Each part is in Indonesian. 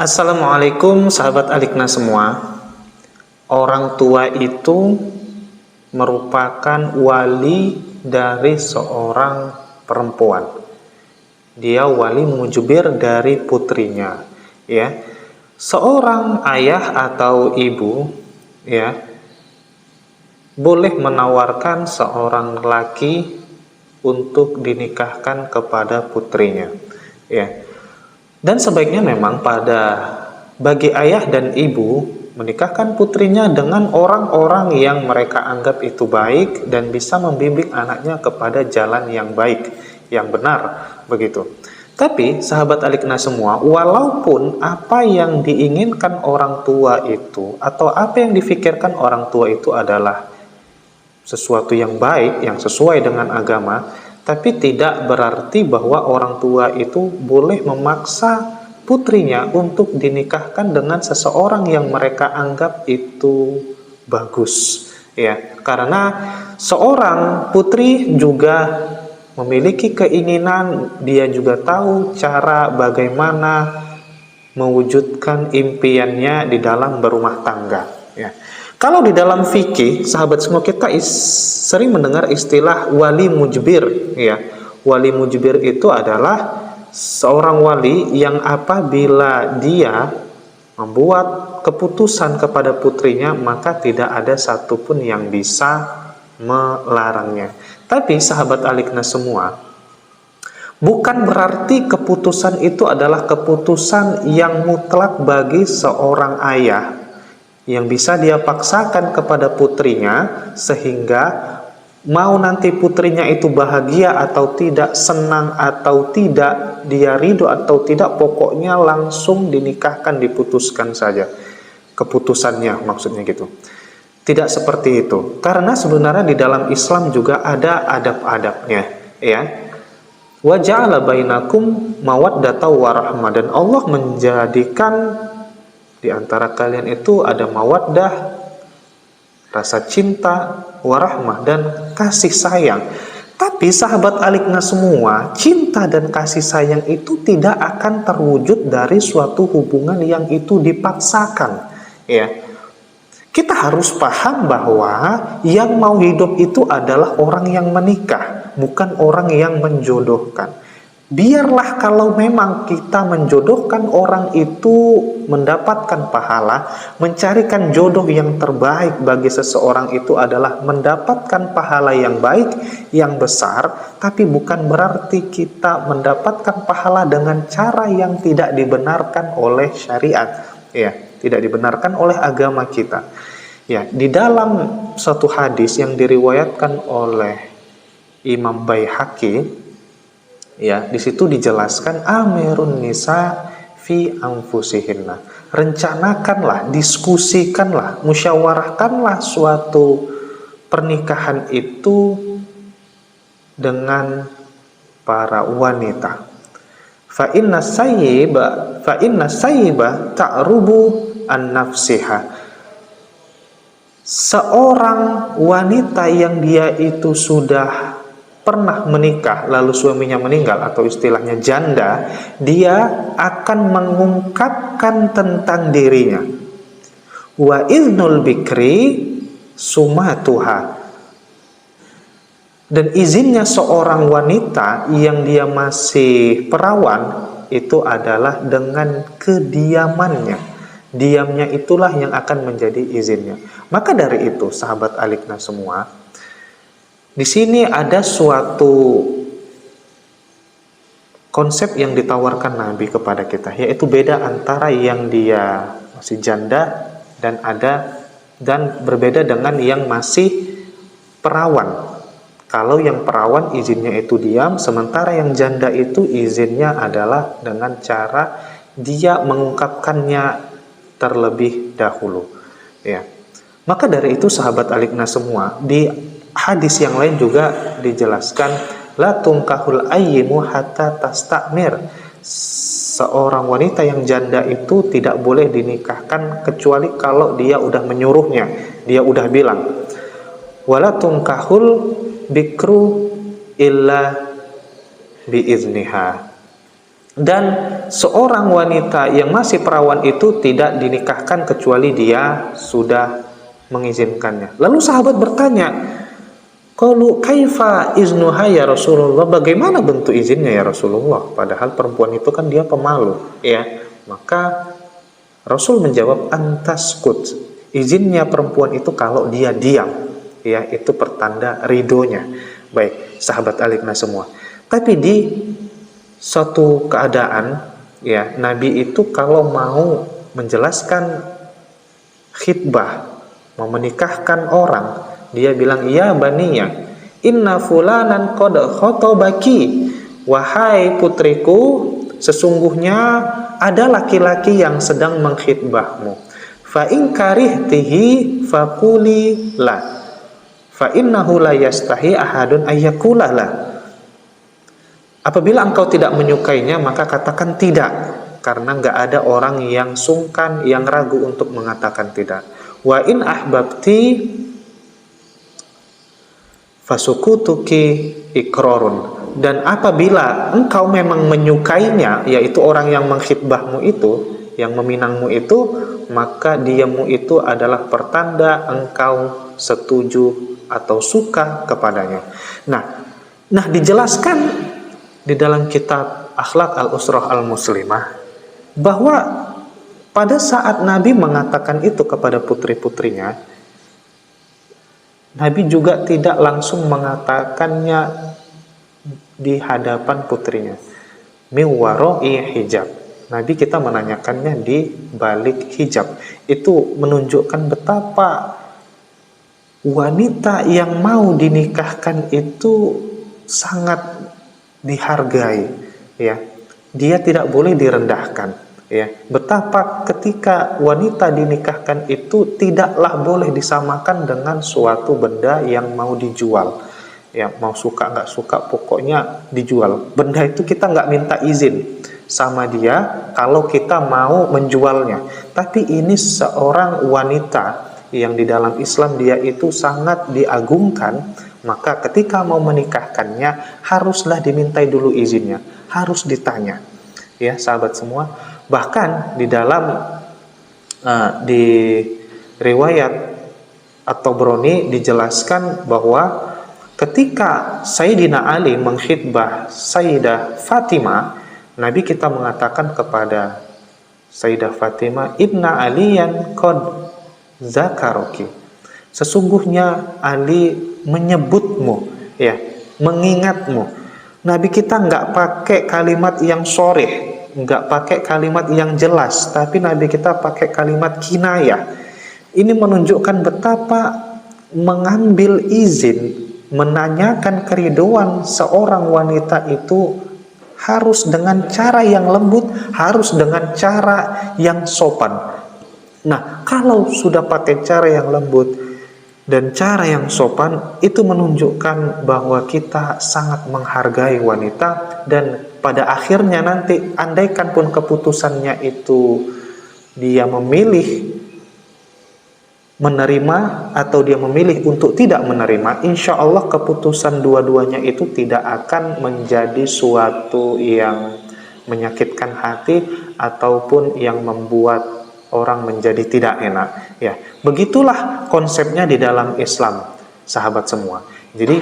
Assalamualaikum sahabat Alikna semua. Orang tua itu merupakan wali dari seorang perempuan. Dia wali mujibir dari putrinya, ya. Seorang ayah atau ibu, ya, boleh menawarkan seorang laki untuk dinikahkan kepada putrinya, ya. Dan sebaiknya memang bagi ayah dan ibu menikahkan putrinya dengan orang-orang yang mereka anggap itu baik dan bisa membimbing anaknya kepada jalan yang baik, yang benar, begitu. Tapi sahabat Alikna semua, walaupun apa yang diinginkan orang tua itu atau apa yang difikirkan orang tua itu adalah sesuatu yang baik, yang sesuai dengan agama, tapi tidak berarti bahwa orang tua itu boleh memaksa putrinya untuk dinikahkan dengan seseorang yang mereka anggap itu bagus, ya. Karena seorang putri juga memiliki keinginan, dia juga tahu cara bagaimana mewujudkan impiannya di dalam berumah tangga, ya. Kalau di dalam fikih, sahabat semua, kita sering mendengar istilah wali mujbir, ya. Wali mujbir itu adalah seorang wali yang apabila dia membuat keputusan kepada putrinya, maka tidak ada satupun yang bisa melarangnya. Tapi sahabat Alikna semua, bukan berarti keputusan itu adalah keputusan yang mutlak bagi seorang ayah yang bisa dia paksakan kepada putrinya, sehingga mau nanti putrinya itu bahagia atau tidak, senang atau tidak, dia ridho atau tidak, pokoknya langsung dinikahkan, diputuskan saja keputusannya, maksudnya gitu. Tidak seperti itu, karena sebenarnya di dalam Islam juga ada adab-adabnya, ya. Wa ja'ala bainakum mawaddatan wa rahmah, dan Allah menjadikan di antara kalian itu ada mawaddah, rasa cinta, warahmah, dan kasih sayang. Tapi sahabat Alikna semua, cinta dan kasih sayang itu tidak akan terwujud dari suatu hubungan yang itu dipaksakan, ya. Kita harus paham bahwa yang mau hidup itu adalah orang yang menikah, bukan orang yang menjodohkan. Biarlah kalau memang kita menjodohkan orang itu mendapatkan pahala, mencarikan jodoh yang terbaik bagi seseorang itu adalah mendapatkan pahala yang baik, yang besar, tapi bukan berarti kita mendapatkan pahala dengan cara yang tidak dibenarkan oleh syariat, ya, tidak dibenarkan oleh agama kita. Ya, di dalam satu hadis yang diriwayatkan oleh Imam Baihaqi, ya, di situ dijelaskan amirun nisa fi anfusihinna. Rencanakanlah, diskusikanlah, musyawarahkanlah suatu pernikahan itu dengan para wanita. Fa inna sayyiba ta'rubu an nafsiha. Seorang wanita yang dia itu sudah pernah menikah lalu suaminya meninggal, atau istilahnya janda, dia akan mengungkapkan tentang dirinya. Wa iznul bikri sumatuha, dan izinnya seorang wanita yang dia masih perawan itu adalah dengan kediamannya. Diamnya itulah yang akan menjadi izinnya. Maka dari itu sahabat Alikna semua, di sini ada suatu konsep yang ditawarkan Nabi kepada kita, yaitu beda antara yang dia masih janda dan berbeda dengan yang masih perawan. Kalau yang perawan izinnya itu diam, sementara yang janda itu izinnya adalah dengan cara dia mengungkapkannya terlebih dahulu, ya. Maka dari itu sahabat Alikna semua, di hadis yang lain juga dijelaskan la tunkahul ayyimu hatta tastamir. Seorang wanita yang janda itu tidak boleh dinikahkan kecuali kalau dia udah menyuruhnya, dia udah bilang. Wala tunkahul bikru illa biizniha. Dan seorang wanita yang masih perawan itu tidak dinikahkan kecuali dia sudah mengizinkannya. Lalu sahabat bertanya, qalu kaifa iznuha ya Rasulullah, bagaimana bentuk izinnya ya Rasulullah? Padahal perempuan itu kan dia pemalu, ya. Maka Rasul menjawab, antaskut, izinnya perempuan itu kalau dia diam, ya, itu pertanda ridhonya. Baik, sahabat Alikna semua. Tapi di suatu keadaan, ya, Nabi itu kalau mau menjelaskan khitbah, mau menikahkan orang, dia bilang, ya baniya, inna fulanan qad khotobaki, wahai putriku, sesungguhnya ada laki-laki yang sedang mengkhitbahmu. Fa in karihtihi faquli la, fa innahu la yastahi ahadun ayyakula la. Apabila engkau tidak menyukainya, maka katakan tidak, karena nggak ada orang yang sungkan, yang ragu untuk mengatakan tidak. Wa in ahbabti fasukutuki ikrarun. Dan apabila engkau memang menyukainya, yaitu orang yang mengkhitbahmu itu, yang meminangmu itu, maka diammu itu adalah pertanda engkau setuju atau suka kepadanya. Nah dijelaskan di dalam kitab Akhlak al-Usrah al-Muslimah bahwa pada saat Nabi mengatakan itu kepada putri-putrinya, Nabi juga tidak langsung mengatakannya di hadapan putrinya, miwaroi hijab. Nabi kita menanyakannya di balik hijab. Itu menunjukkan betapa wanita yang mau dinikahkan itu sangat dihargai, ya. Dia tidak boleh direndahkan, ya. Betapa ketika wanita dinikahkan itu tidaklah boleh disamakan dengan suatu benda yang mau dijual, ya. Mau suka nggak suka, pokoknya dijual. Benda itu kita nggak minta izin sama dia kalau kita mau menjualnya. Tapi ini seorang wanita yang di dalam Islam dia itu sangat diagungkan, maka ketika mau menikahkannya haruslah dimintai dulu izinnya, harus ditanya, ya sahabat semua. Bahkan di dalam di riwayat At-Tabrani dijelaskan bahwa ketika Sayyidina Ali mengkhitbah Sayyidah Fatimah, Nabi kita mengatakan kepada Sayyidah Fatimah, Ibna Aliyan qad zakaroki, sesungguhnya Ali menyebutmu, ya, mengingatmu. Nabi kita nggak pakai kalimat yang sharih, nggak pakai kalimat yang jelas, tapi Nabi kita pakai kalimat kinayah. Ini menunjukkan betapa mengambil izin, menanyakan keriduan seorang wanita itu harus dengan cara yang lembut, harus dengan cara yang sopan. Nah, kalau sudah pakai cara yang lembut dan cara yang sopan, itu menunjukkan bahwa kita sangat menghargai wanita. Dan pada akhirnya nanti, andaikan pun keputusannya itu dia memilih menerima atau dia memilih untuk tidak menerima, insya Allah keputusan dua-duanya itu tidak akan menjadi suatu yang menyakitkan hati ataupun yang membuat orang menjadi tidak enak, ya. Begitulah konsepnya di dalam Islam, sahabat semua. Jadi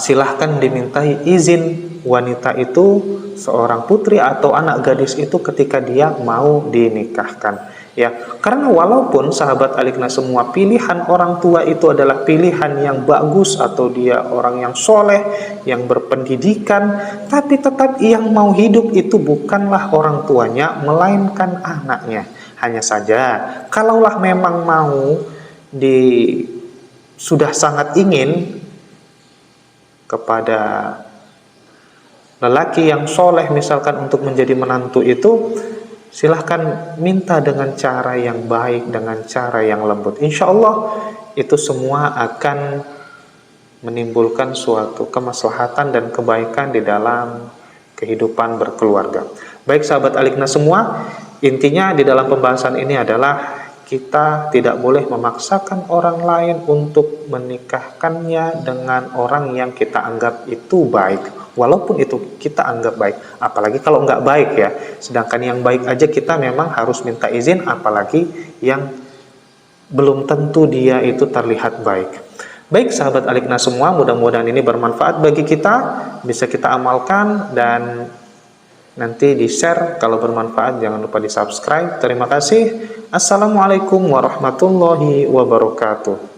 silahkan dimintai izin wanita itu, seorang putri atau anak gadis itu ketika dia mau dinikahkan, ya. Karena walaupun sahabat Alikna semua pilihan orang tua itu adalah pilihan yang bagus, atau dia orang yang soleh, yang berpendidikan, tapi tetap yang mau hidup itu bukanlah orang tuanya, melainkan anaknya. Hanya saja kalaulah memang mau sudah sangat ingin kepada lelaki yang soleh misalkan untuk menjadi menantu itu, silahkan minta dengan cara yang baik, dengan cara yang lembut. Insya Allah itu semua akan menimbulkan suatu kemaslahatan dan kebaikan di dalam kehidupan berkeluarga. Baik sahabat Alikna semua, intinya di dalam pembahasan ini adalah kita tidak boleh memaksakan orang lain untuk menikahkannya dengan orang yang kita anggap itu baik, walaupun itu kita anggap baik. Apalagi kalau nggak baik ya. Sedangkan yang baik aja kita memang harus minta izin, apalagi yang belum tentu dia itu terlihat baik. Baik sahabat Alikna semua, mudah-mudahan ini bermanfaat bagi kita, bisa kita amalkan, dan nanti di-share kalau bermanfaat. Jangan lupa di-subscribe. Terima kasih. Assalamualaikum warahmatullahi wabarakatuh.